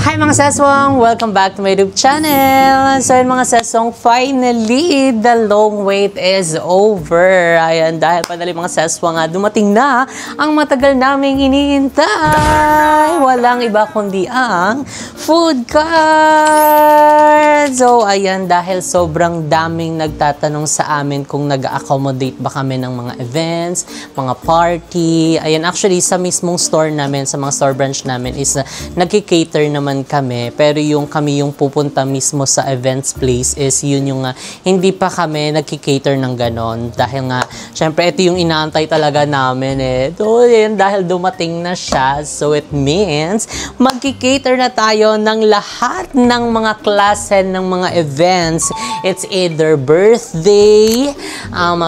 Hi mga seswang! Welcome back to my YouTube channel! So yun mga seswang, finally, the long wait is over. Ayan, dahil padali mga seswang dumating na ang matagal naming iniintay. Walang iba kundi ang food cart! So ayan, dahil sobrang daming nagtatanong sa amin kung nag-accommodate ba kami ng mga events, mga party. Ayan, actually sa mismong store namin, sa mga store branch namin is nagki-cater naman kami, pero kami yung pupunta mismo sa events place is yun yung hindi pa kami nagki-cater ng ganon, dahil nga syempre ito yung inaantay talaga namin so yun, dahil dumating na siya, so it means magki-cater na tayo ng lahat ng mga klase ng mga events. It's either birthday,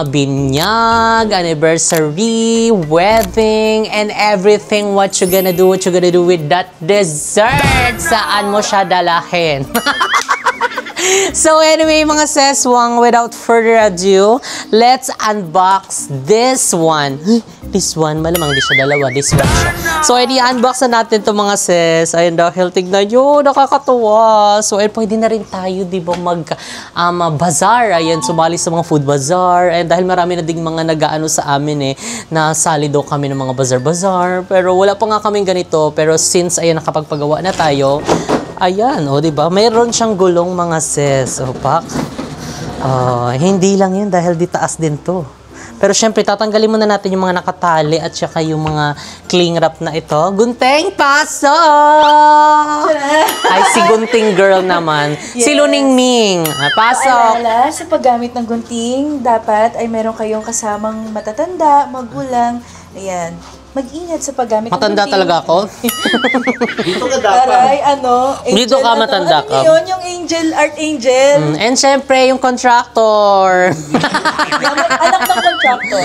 binyag, anniversary, wedding, and everything. What you gonna do with that dessert? Saan mo siya dalahin? So anyway mga seswang, without further ado, let's unbox this one. This one, malamang di siya dalawa, this one siya. So i-unbox na natin to mga ses. Ayun dahil tignan nyo, nakakatuwa. So pwede na rin tayo, di ba, bazaar. Ayan, sumali sa mga food bazaar. And dahil marami na ding mga nag-aano sa amin nasali daw kami ng mga bazaar. Pero wala pa nga kaming ganito. Pero since ayan, nakapagpagawa na tayo, ayan, diba? Mayroon siyang gulong mga sis. Pak. Hindi lang yun dahil di taas din to. Pero syempre, tatanggalin muna natin yung mga nakatali at saka yung mga cling wrap na ito. Gunting, pasok! Ay, si Gunting girl naman. Yes. Si Luning Ming. Pasok! Paalala, sa paggamit ng gunting, dapat ay meron kayong kasamang matatanda, magulang. Ayan. Mag-ingat sa paggamit matanda ng talaga ako? Dito ka dapat. Aray, angel, dito ka matanda ka. Yun, yung angel, archangel. And syempre, yung contractor. Anak ng contractor.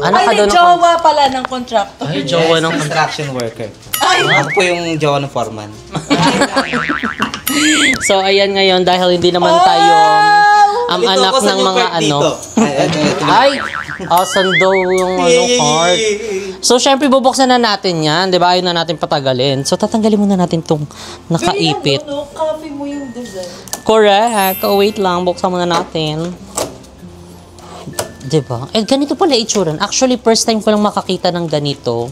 Anak ka doon. Jowa pala ng contractor. Ay, jowa ng construction worker. Ako po yung jowa ng foreman. So, ayan ngayon, dahil hindi naman tayo anak ng mga Ay! Asan daw yung card? So, syempre, bubuksan na natin yan. Diba? Ayaw na natin patagalin. So, tatanggalin muna natin itong nakaipit. Copy mo yung design. Correct. Wait lang. Buksan muna natin. Diba? Ganito pala itsura. Actually, first time ko lang makakita ng ganito.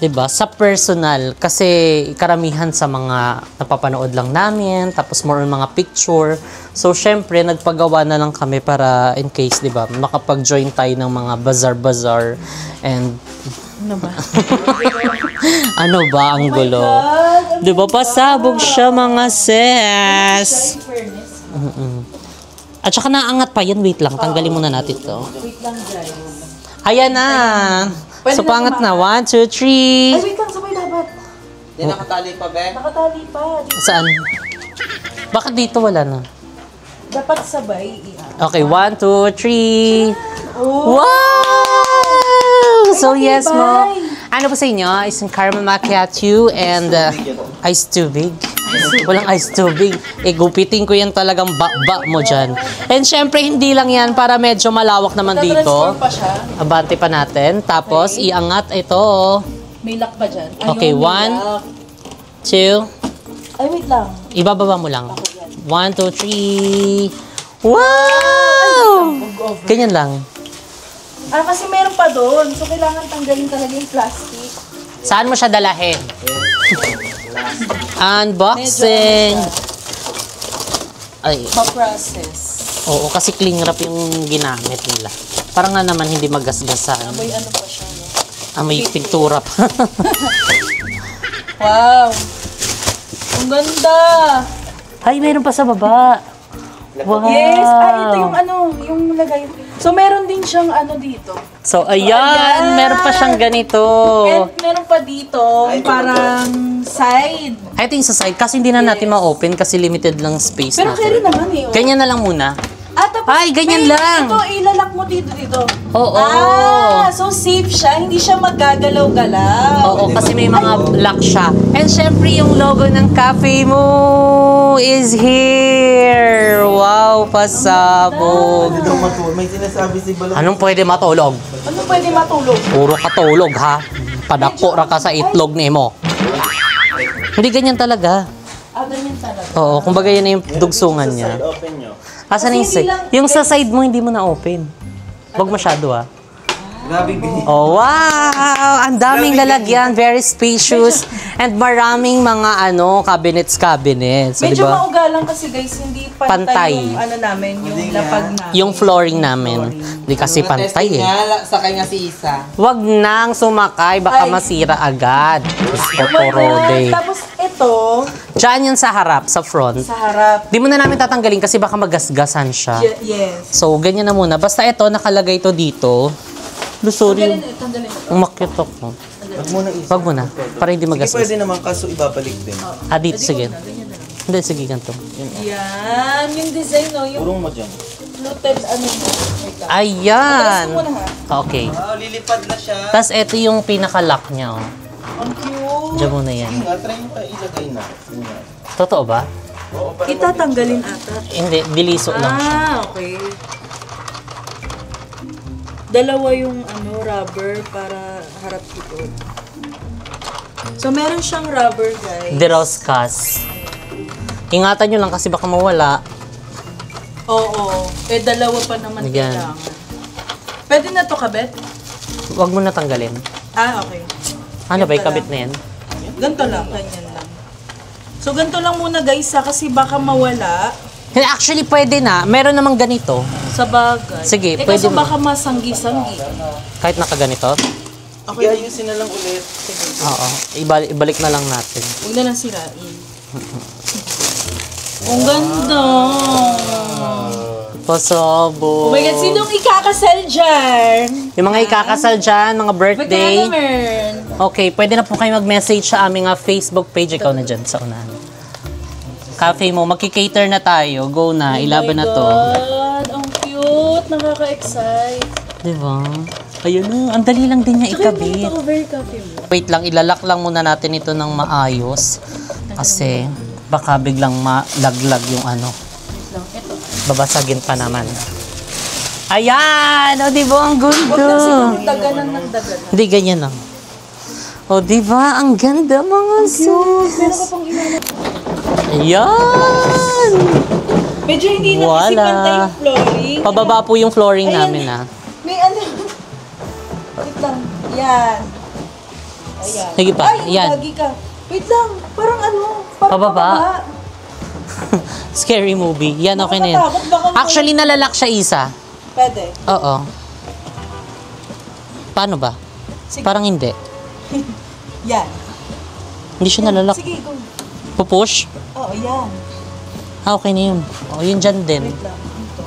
Diba? Sa personal. Kasi karamihan sa mga napapanood lang namin. Tapos more on mga picture. So, syempre, nagpagawa na lang kami para in case, diba, makapag-join tayo ng mga bazaar-bazaar. And ano ba? ano ba ang gulo? Diba? Pasabog siya mga sis. At saka naangat pa yan. Wait lang. Tanggalin muna natin to. Wait lang, guys. Ayan na. So, pangat na. 1, 2, 3. Ay, wait lang. Sabay dapat. Hindi nakatali pa, be? Nakatali pa. Saan? Bakit dito wala na? Dapat sabay. Okay, 1, 2, 3. Oh. Wow! So, yes mo. Ano po sa inyo? Isang caramel macchiato and ice tubig. Walang ice tubig. Gupitin ko yan talagang ba mo dyan. And syempre, hindi lang yan para medyo malawak naman dito. Pa siya. Abante pa natin. Tapos, iangat ito. May lock pa dyan. Okay, 1, 2. Ay, wait lang. Ibababa mo lang. 1, 2, 3. Wow! Ganyan lang. Kasi meron pa doon. So, kailangan tanggalin talaga yung plastic. Saan mo siya dalahin? Unboxing. Ay. Pa-process. Oo, kasi cling wrap yung ginamit nila. Parang nga naman hindi magasgasan. Amoy ano pa siya, no? Amoy pintura pa. Wow! Ang ganda! Ay, mayroon pa sa baba. Wow. Yes! Ito yung yung lagay. So, meron din siyang dito. So, ayan. Meron pa siyang ganito. And meron pa dito, parang side. Ay, ito yung sa side. Kasi hindi na natin ma-open kasi limited lang space Pero natin. carry naman Ganyan na lang muna. Tapos, ay, ganyan lang. Ito, ilalak mo dito. Oo. So safe siya. Hindi siya magagalaw-galaw. Oo, kasi may mga lock siya. And syempre, yung logo ng cafe mo is here. Wow, pasabog. May sinasabi si Balong. Anong pwede matulog? Ano pwede matulog? Puro katulog, ha? Padako ra ka sa itlog ni mo. Hindi ganyan talaga. Ganyan talaga. Oo, kumbaga yan na yung dugsungan niya. Open nyo. Asan yung side? Yung sa side mo, hindi mo na open. Huwag masyado ah. Grabe din. Oh, wow! Ang daming lalagyan, very spacious, and maraming mga cabinets. So, Medyo diba? maugalang kasi guys, hindi pantay, Pantay. yung namin, yung lapag namin. Yung flooring namin. Hindi kasi pantay eh. Sakay nga si Isa. Huwag nang sumakay, baka masira agad. Oh my God. Tapos ito, Diyan yan sa harap, sa front. sa harap. Di mo na namin tatanggalin kasi baka magasgasan siya. Yes. So, ganyan na muna. Basta ito, nakalagay to dito. Sorry. Tanggalin mo. Umakyat ako. Huwag mo na Isa. Wag mo na. Para hindi Sige, magasgas. pwede naman kaso ibabalik din. Dito, sige. Hindi, sige, ganito. Yan, yung design, no? Yung Purong mo dyan. fluted, ano mo. Ayan. Tapos muna ha. Okay. Lilipad na siya. Tapos ito yung pinaka-lock niya. Oh. Ang cute. Diyan muna yan. Sige nga, try mo tayo ilagay na. Sige nga. Totoo ba? Oo, para Itatanggalin ata. Hindi, diliso lang siya. Okay. Dalawa yung rubber para harap likod. So, meron siyang rubber, guys. Diroscas. Ingatan nyo lang kasi baka mawala. Oo. Dalawa pa naman Ayan. kailangan. Pwede na to kabit? Huwag mo na tanggalin. Okay. Ano ba, Ganito ikabit na yan? Ganito lang, ganyan lang. So, ganito lang muna guys kasi baka mawala Hindi, actually, pwede na. Meron namang ganito. sa bagay. Sige, pwede pwede kaso mo. baka masanggi-sanggi. Kahit nakaganito. Sige, ayusin na lang ulit. Oo. Ibalik na lang natin. Huwag na lang sirain. Ang ganda! Pasabo. Oh my God, sinong ikakasal dyan? Yung mga ikakasal dyan, mga birthday. Magkano, Mern? Okay, pwede na po kayo mag-message sa aming Facebook page. Ikaw na dyan sa unahan. Cafe mo, magki-cater na tayo. Go na, ilaban na to. Oh my God, ang cute! Nakaka-excite. Diba? Ayun na, ang dali lang din niya Tsaka yung ikabit. mga cover cafe mo. Wait lang, ilalak lang muna natin ito ng maayos. Kasi baka biglang malaglag yung ano. Wait lang, ito. Babasagin pa naman. Ayan! O, di ba? Ang Huwag lang ganda. siguro daganan ng daganan. Hindi, ganyan lang. O, di ba? Ang ganda, mga sus. Meron ka pang ilan. Ayan! Medyo hindi na kasi Wala. pantay yung flooring. Pababa po yung flooring Ayan. namin, ha? May ano. Wait lang. Yan. Ayan. Sige pa, Ay, yan. lagi ka. Wait lang. Parang ano. Parang Pababa. Scary movie. Yan, okay na yan. Nakakatakot, baka Actually, nalalak siya isa. Pwede. Oo. Paano ba? Sige. Parang hindi. Yan. Hindi siya nalalak. Sige, go. Pupush? Oo, yan. Okay na yun. O, yun dyan din. Wait lang. Ito.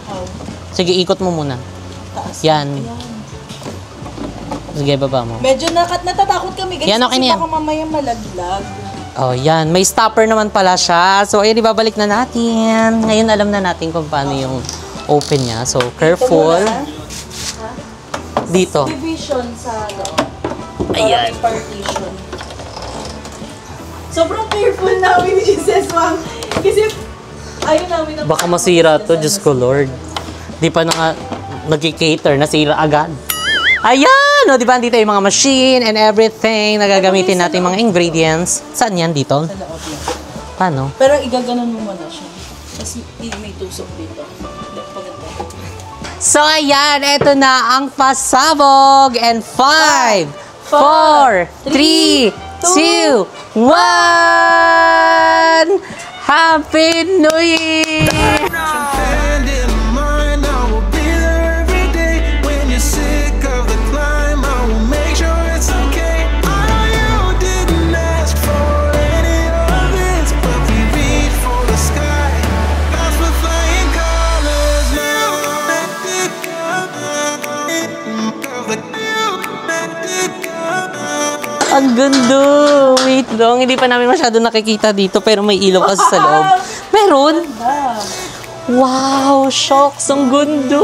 Oh, Sige, ikot mo muna. taas. Yan. Ayan. Sige, baba mo. Medyo natatakot kami guys. Yan, okay na kasi yan. baka mamaya malaglag. Oh, yan. May stopper naman pala siya. So, ayun, ibabalik na natin. Ngayon, alam na natin kung paano yung open niya. So, careful. Ito muna. Dito. Division sa Ayan. Parang partition. Sobrang careful namin ni Jesus, ma'am. Kasi ayaw namin na... Baka masira to, Diyos ko, Lord. Di pa na nga nag-cater, nasira agad. Ayan! O, di ba, dito yung mga machine and everything na gagamitin natin mga ingredients. Saan yan? Dito? Sa loob yan. Paano? Pero igaganon mo muna siya. Kasi may tusok dito. Paganda. So, ayan, eto na ang pasabog. And 5, 4, 3, 2, 1! Happy New Year! And in mind, I will be there every day. When you're sick of the climb, I will make sure it's okay. I know you didn't ask for any of this, but we reach for the sky. That's for flying colors now. Ang ganda! Wait lang, hindi pa namin masyado nakikita dito pero may ilaw kasi sa loob. Meron? Wow! Shocks! Ang gundo!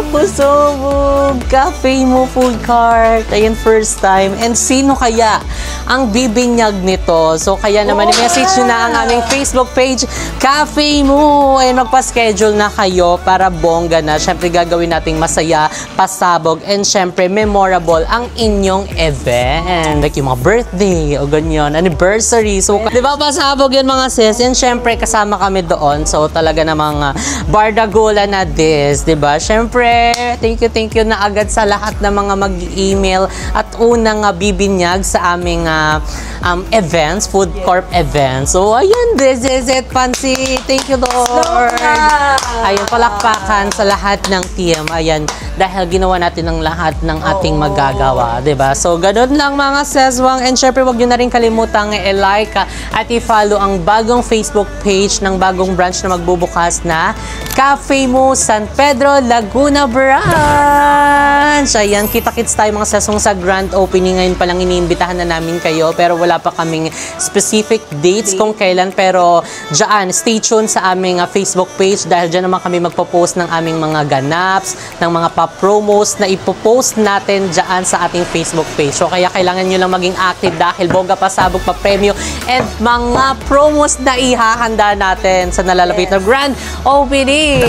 Pasabog! Cafe mo food cart. Ayan, first time. And sino kaya ang bibinyag nito? So, kaya naman i-message nyo na ang aming Facebook page, Cafe mo! Ayan, magpa-schedule na kayo para bongga na. Siyempre, gagawin nating masaya, pasabog, and siyempre, memorable ang inyong event. Like yung mga birthday o ganyan, anniversary. So, di ba, pasabog yun mga sis? And siyempre, kasama kami doon. So, talaga namang bardagola na this, di ba? Siyempre, thank you na agad sa lahat ng mga mag-email at unang bibinyag sa aming events, food corp events. So, ayun, this is it, Fancy. Thank you, Lord. Ayun, palakpakan sa lahat ng team. Ayan, dahil ginawa natin ang lahat ng ating magagawa, di ba? So, ganun lang mga seswang. And syempre, wag nyo na rin kalimutang i-like at i-follow ang bagong Facebook page ng bagong branch na magbubukas na Cafe Mo San Pedro, Laguna Branch. Ayan, kita-kits tayo mga seswang sa grand opening. Ngayon pa lang iniimbitahan na namin kayo, pero wala pa kaming specific dates kung kailan. Pero dyan, stay tuned sa aming Facebook page dahil dyan naman kami magpo-post ng aming mga ganaps, ng mga pa-promos na ipopost natin dyan sa ating Facebook page. So kaya kailangan nyo lang maging active dahil bongga, pasabog, pa-premyo and mga promos na ihahanda natin sa nalalapit na grand opening.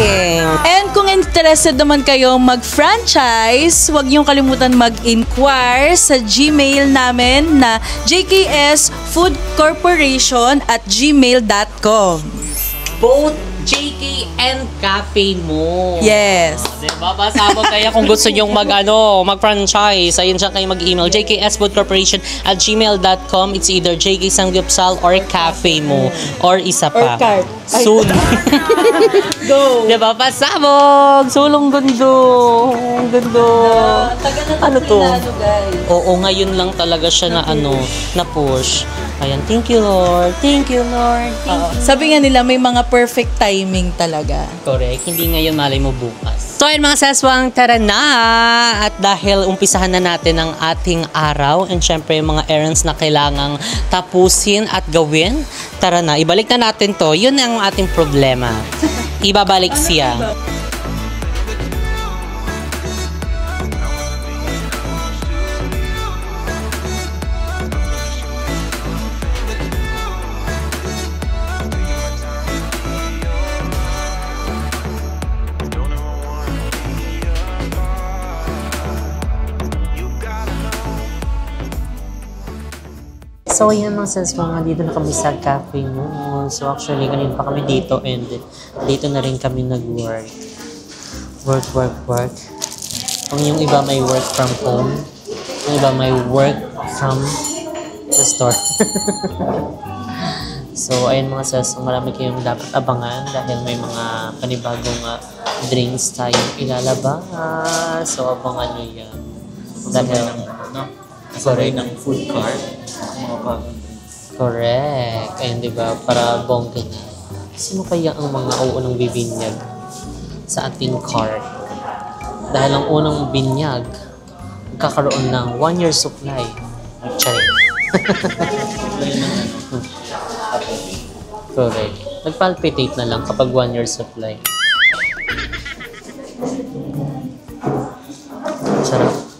And kung interested naman kayo mag-franchise, huwag niyong kalimutan mag-inquire sa Gmail namin na jksfoodcorporation@gmail.com. Both JK and Cafe Mo. Yes. Diba? Pasabog kaya kung gusto nyong mag-franchise. Ayun siya kayo mag-email. jksfoodcorporation@gmail.com. It's either JK Sanggupsal or Cafe Mo. Or isa pa. Or card. Soon. Go. Diba? Pasabog. Sulong gundo. Gundo. Ano to? Oo, ngayon lang talaga siya na na-push. Ayan, thank you, Lord. Thank you, Lord. Sabi nga nila, may mga perfect timing talaga. Correct. Hindi ngayon, malay mo bukas. So, ayun mga seswang, tara na! At dahil umpisahan na natin ang ating araw and syempre yung mga errands na kailangang tapusin at gawin, tara na, ibalik na natin to. Yun ang ating problema. Ibabalik siya. So, ayan mga sis, dito na kami sa Cafe Mo. So, actually, kanina pa kami dito and dito na rin kami nag-work. Work. Kung yung iba may work from home, yung iba may work from the store. So, ayun mga sis, marami kayong dapat abangan dahil may mga panibagong drinks tayong ilalabas. So, abangan nyo yan. Dahil, Kasabay ng food cart. Mga bagong correct. Ayun, di ba? Para bongga na. Sino kaya ang mga unang bibinyag sa ating cart? Dahil ang unang binyag, magkakaroon ng 1 year supply. Charing. Correct. Nagpalpitate na lang kapag 1 year supply. Sarap.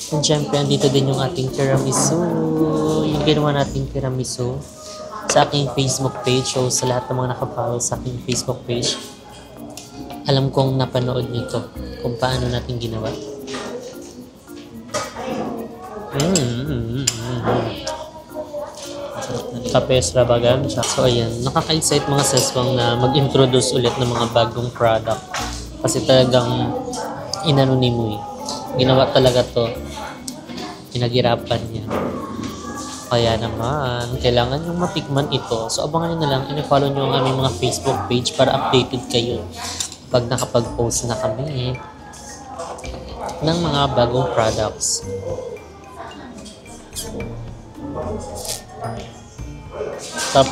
And syempre, andito din yung ating tiramisu. Yung ginawa nating tiramisu sa aking Facebook page. So, sa lahat ng mga nakapollow sa aking Facebook page, alam kong napanood nyo to kung paano natin ginawa. Kape extravaganza. So, ayan. Nakaka-excite mga seswang na mag-introduce ulit ng mga bagong product. Kasi talagang inanoni mo eh. Ginawa talaga to. Pinaghirapan niya. Kaya naman, kailangan yung matikman ito. So, abangan nyo na lang. I-follow nyo ang aming mga Facebook page para updated kayo pag nakapag-post na kami ng mga bagong products. Top.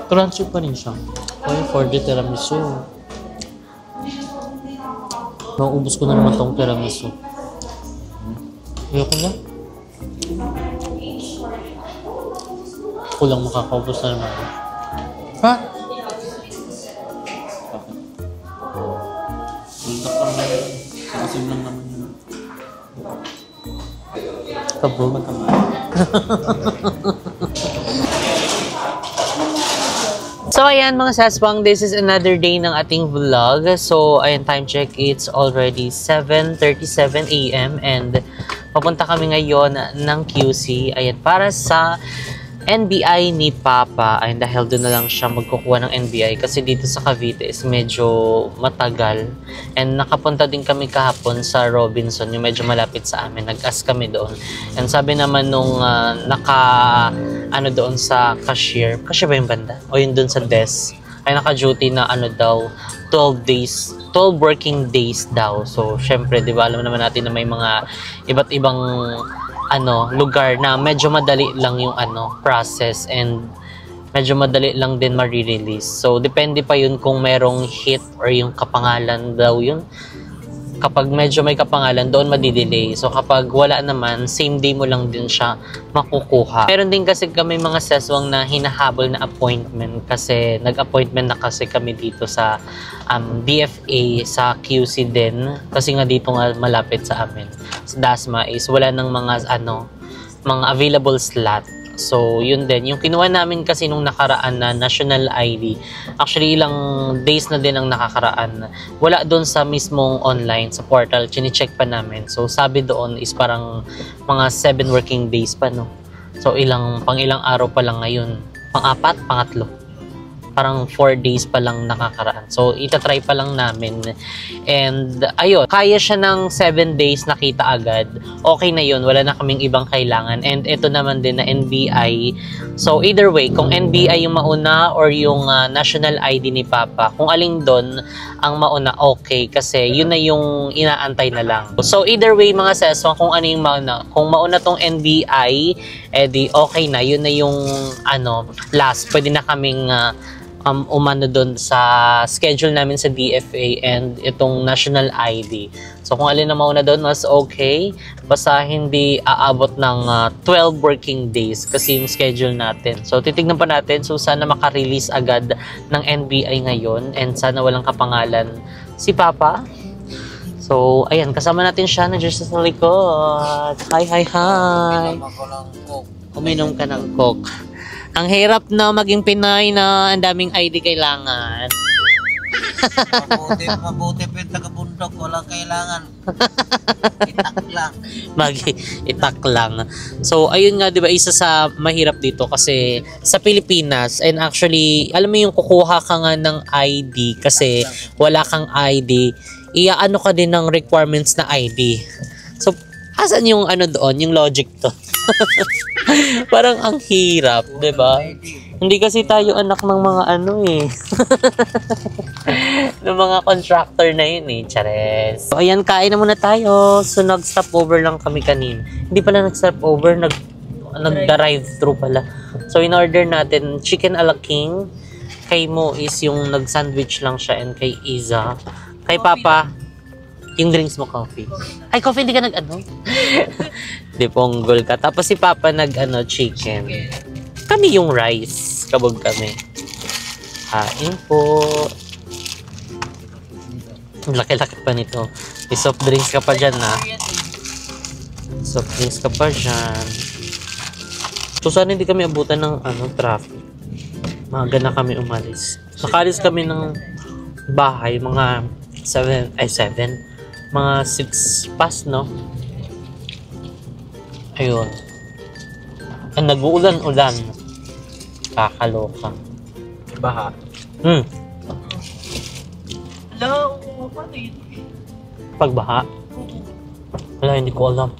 Crunchy pa rin siya. Okay, for the tiramisu. Nauubos ko na naman tong tiramisu. Ayoko na. Ako lang makakaubos na naman. Ha? Buldak lang naman. Kasim lang naman yun. Kabog. So ayan mga saswang, this is another day ng ating vlog. So ayan, time check, it's already 7:37 AM and papunta kami ngayon ng QC. Ayan, para sa NBI ni Papa. Ayun, dahil doon na lang siya magkukuha ng NBI kasi dito sa Cavite is medyo matagal. And nakapunta din kami kahapon sa Robinson, yung medyo malapit sa amin. Nag-ask kami doon. And sabi naman nung ano doon sa cashier ba yung banda? O yun doon sa desk, ay naka-duty na ano daw, 12 working days daw. So, syempre, di ba, alam naman natin na may mga iba't ibang lugar na medyo madali lang yung process and medyo madali lang din ma-release. So, depende pa yun kung merong hit or yung kapangalan daw yun. Kapag medyo may kapangalan, doon madidelay. So, kapag wala naman, same day mo lang din siya makukuha. Meron din kasi kami mga seswang na hinahabol na appointment kasi nag-appointment na kasi kami dito sa BFA sa QC din. Kasi nga dito nga malapit sa amin. Sa DASMA is wala ng mga available slot. So, yun din. Yung kinuha namin kasi nung nakaraan na national ID, actually ilang days na din ang nakakaraan. Wala doon sa mismong online, sa portal, chine-check pa namin. So, sabi doon is parang mga 7 working days pa, no? So, pang ilang araw pa lang ngayon. Pang-apat, pangatlo. Parang 4 days pa lang nakakaraan. So, itatry pa lang namin. And, ayun, kaya siya ng 7 days nakita agad. Okay na yun. Wala na kaming ibang kailangan. And ito naman din na NBI. So, either way, kung NBI yung mauna or yung national ID ni Papa, kung aling doon ang mauna, okay. Kasi yun na yung inaantay na lang. So, either way, mga seswa, kung ano yung mauna. Kung mauna tong NBI, edi okay na. Yun na yung last. Pwede na kaming umano doon sa schedule namin sa DFA and itong national ID. So kung alin na mauna doon, mas okay. Basta hindi aabot ng 12 working days kasi yung schedule natin. So titignan pa natin. So sana makarelease agad ng NBI ngayon and sana walang kapangalan si Papa. So ayan, kasama natin siya na just sa likod. Hi. Uminom ka ng Coke. Ang hirap na maging Pinay na ang daming ID kailangan. Mabuti pa yung taga-bundok, walang kailangan. Itak lang. So, ayun nga, di ba, isa sa mahirap dito kasi sa Pilipinas, and actually, alam mo yung kukuha ka nga ng ID kasi wala kang ID, iaano ka din ng requirements na ID. So, asan yung doon, yung logic to? Parang ang hirap, 'di ba? Hindi kasi tayo anak ng mga ng mga contractor na yun Chares. So, ayan, kain na muna tayo. So, nag-stopover lang kami kanina. Hindi pala nag-stopover, nag-drive-thru pala. So, in-order natin chicken a la king. Kay Mo is yung nag-sandwich lang siya and kay Iza. Kay Papa, yung drinks mo, coffee. Ay, coffee, hindi ka Di ponggol ka. Tapos si Papa chicken. Kami yung rice. Kabog kami. Kain po. Laki-laki pa nito. May soft drinks ka pa dyan, Soft drinks ka pa dyan. So, sana hindi kami abutan ng traffic. Maaga na kami umalis. Nakalis kami ng bahay, mga 7. Mga 6 past, no? Ayun. Ang nag-uulan-ulan. Kakaloka. Baha. Hello, paano yun? Pagbaha? Wala, hindi ko alam.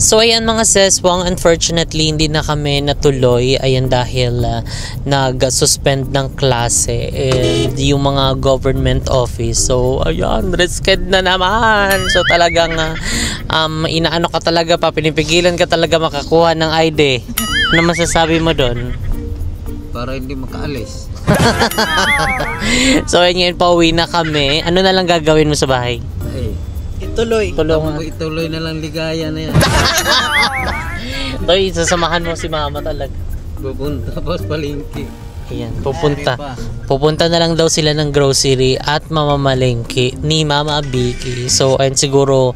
So ayan mga seswang, unfortunately hindi na kami natuloy ayan dahil nag-suspend ng klase and yung mga government office. So ayan, risked na naman. So talagang inaano ka talaga pa, pinipigilan ka talaga makakuha ng ID. Ano masasabi mo doon? Para hindi makaalis. So, ngayon pauwi na kami. Ano na lang gagawin mo sa bahay? Ay, Ituloy. Tulungan. ituloy na lang ligaya na yan. Toy, sasamahan mo si mama talaga. Pupunta pa sa palengke. Ayan, pupunta na lang daw sila ng grocery at mamamalengke ni Mama Vicky. So, ayun, siguro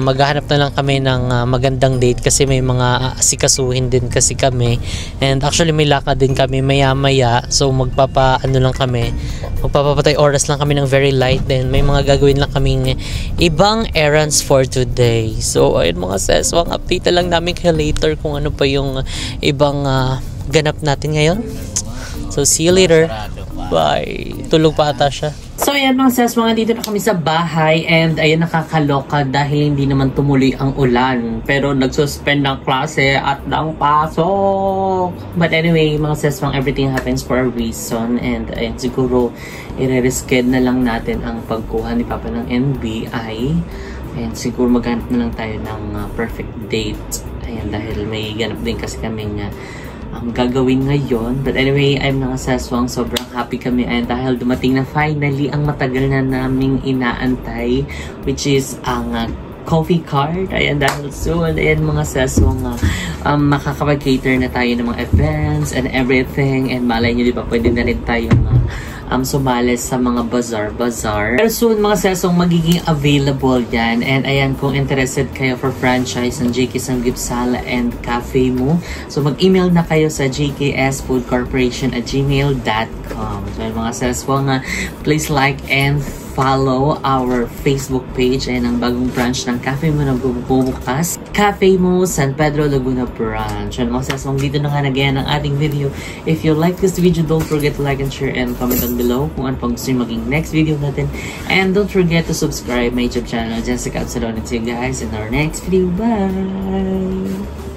maghahanap na lang kami ng magandang date kasi may mga asikasuhin din kasi kami. And actually may lakad din kami maya-maya. So, magpapatay oras lang kami ng very light. Then may mga gagawin lang kaming ibang errands for today. So, ayun mga sis, update na lang namin kayo later kung ano pa yung ibang ganap natin ngayon. So, see you later. Bye. Tulog pa ata siya. So, ayan mga sis, dito na kami sa bahay and ayan, nakakaloka dahil hindi naman tumuloy ang ulan. Pero nagsuspend ng klase at ng pasok. But anyway, mga sis, everything happens for a reason and ayan, siguro i-reschedule na lang natin ang pagkuha ni Papa ng NBI. And siguro maghanap na lang tayo ng perfect date. Ayan, dahil may ganap din kasi kaming gagawin ngayon. But anyway, I'm mga saswang, sobrang happy kami and dahil dumating na finally ang matagal na naming inaantay, which is ang coffee card. Ayan, dahil soon, ayan mga saswang, makakapag-cater na tayo ng mga events and everything, and malay nyo, di ba, pwede na rin tayong sumali sa mga bazaar. Pero soon mga sesong magiging available yan. And ayan, kung interested kayo for franchise ng JK Samgipsala and Cafe Mo, so mag-email na kayo sa jksfoodcorporation@gmail.com. So mga sesong, please like and follow our Facebook page and ang bagong branch ng Cafe Mo na bubukas. Cafe Mo, San Pedro, Laguna branch. And mga saswang, dito na nga nag-end ang ating video. If you like this video, don't forget to like and share and comment down below kung ano pang gusto nyo maging next video natin. And don't forget to subscribe my YouTube channel, Jessica Absalon. And see you guys in our next video. Bye!